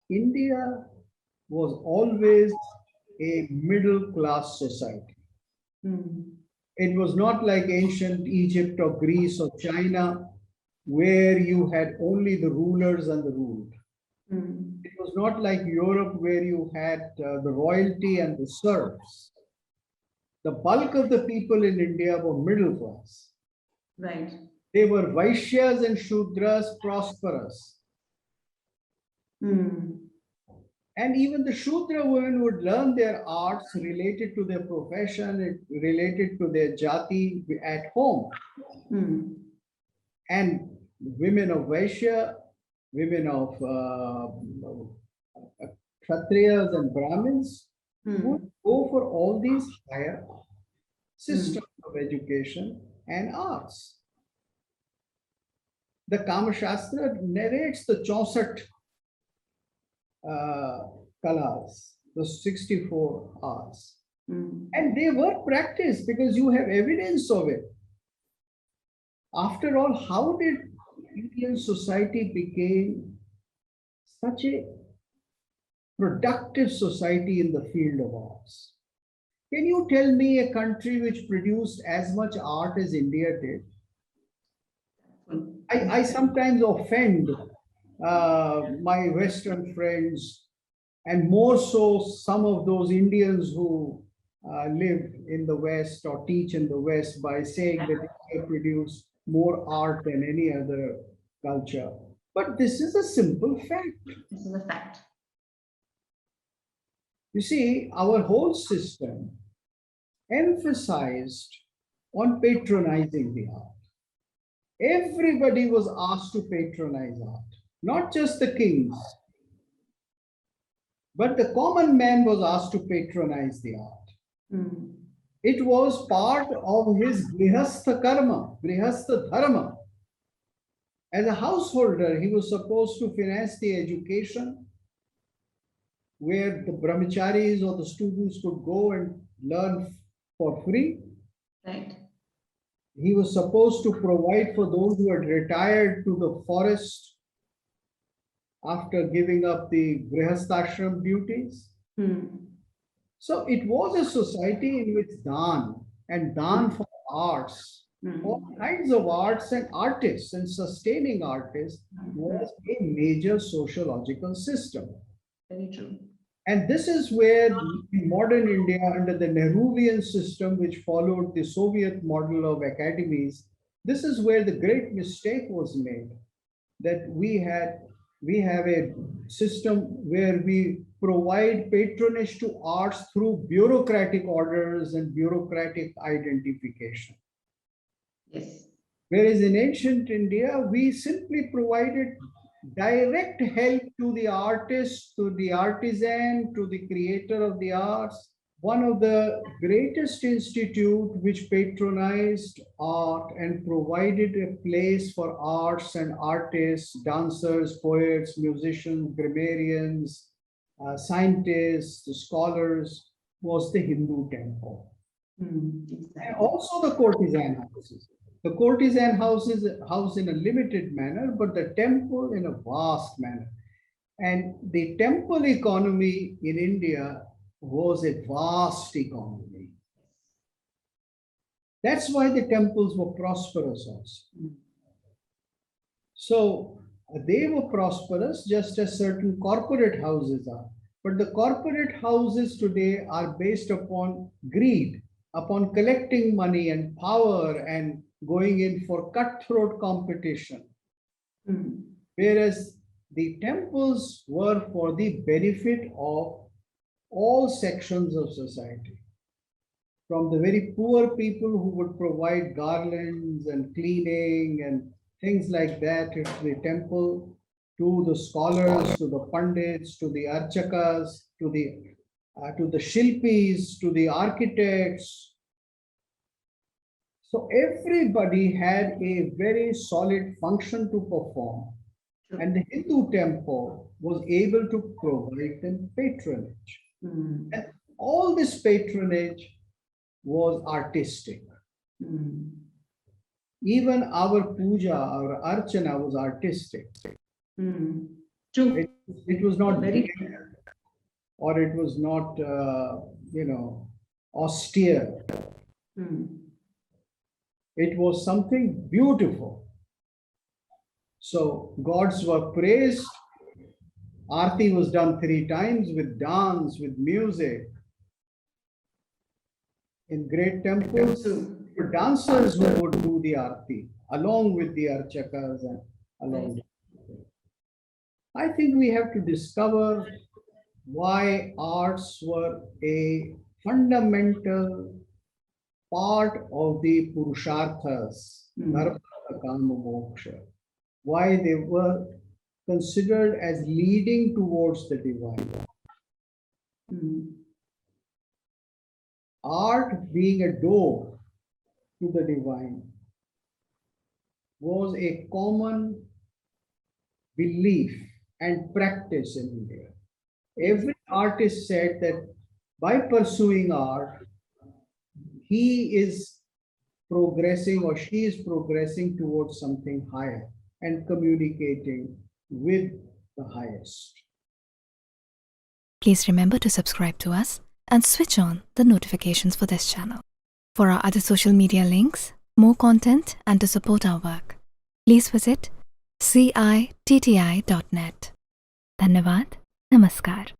India was always a middle class society. It was not like ancient Egypt or Greece or China, where you had only the rulers and the ruled. It was not like Europe, where you had the royalty and the serfs. The bulk of the people in India were middle class. Right. They were Vaishyas and Shudras, prosperous. And even the Shudra women would learn their arts related to their profession, related to their jati at home. And women of Vaishya, women of Kshatriyas and Brahmins would go for all these higher systems of education and arts. The Kama Shastra narrates the 64 kalas, the 64 arts. And they were practiced because you have evidence of it. After all, how did Indian society become such a productive society in the field of arts? Can you tell me a country which produced as much art as India did? I sometimes offend my Western friends, and more so some of those Indians who live in the West or teach in the West, by saying that India produced more art than any other culture. But this is a simple fact. This is a fact. You see, our whole system emphasized on patronizing the art. Everybody was asked to patronize art, not just the kings, but the common man was asked to patronize the art. It was part of his grihastha karma, grihastha dharma. As a householder, he was supposed to finance the education, where the brahmacharis or the students could go and learn for free. Right. He was supposed to provide for those who had retired to the forest after giving up the grihasthashram duties. So it was a society in which dan and dan for arts, all kinds of arts and artists and sustaining artists, was a major sociological system. Very true. And this is where in modern India, under the Nehruvian system, which followed the Soviet model of academies, this is where the great mistake was made, that we have a system where we provide patronage to arts through bureaucratic orders and bureaucratic identification. Yes. Whereas in ancient India, we simply provided direct help to the artist, to the artisan, to the creator of the arts. One of the greatest institute which patronized art and provided a place for arts and artists, dancers, poets, musicians, grammarians, scientists, scholars, was the Hindu temple. Exactly. And also the courtesan houses. The courtesan house is housed in a limited manner, but the temple in a vast manner. And the temple economy in India was a vast economy. That's why the temples were prosperous also. So they were prosperous just as certain corporate houses are. But the corporate houses today are based upon greed, upon collecting money and power and going in for cutthroat competition. Whereas the temples were for the benefit of all sections of society. From the very poor people who would provide garlands and cleaning and things like that to the temple, to the scholars, to the pandits, to the archakas, to the shilpis, to the architects. So everybody had a very solid function to perform, and the Hindu temple was able to provide them patronage. And all this patronage was artistic. Even our puja, our archana was artistic. True. It was not Very big, or it was not, austere. It was something beautiful. So gods were praised. Aarti was done 3 times with dance, with music. In great temples, true. were dancers who would do the Aarti along with the Archakas and along. I think we have to discover why arts were a fundamental part of the Purusharthas, Dharma, Kama, Moksha, why they were considered as leading towards the divine. Art being a door to the divine was a common belief and practice in India. Every artist said that by pursuing art, he is progressing or she is progressing towards something higher and communicating with the highest. Please remember to subscribe to us and switch on the notifications for this channel. For our other social media links, more content, and to support our work, please visit citti.net. Dhanyavad. Namaskar.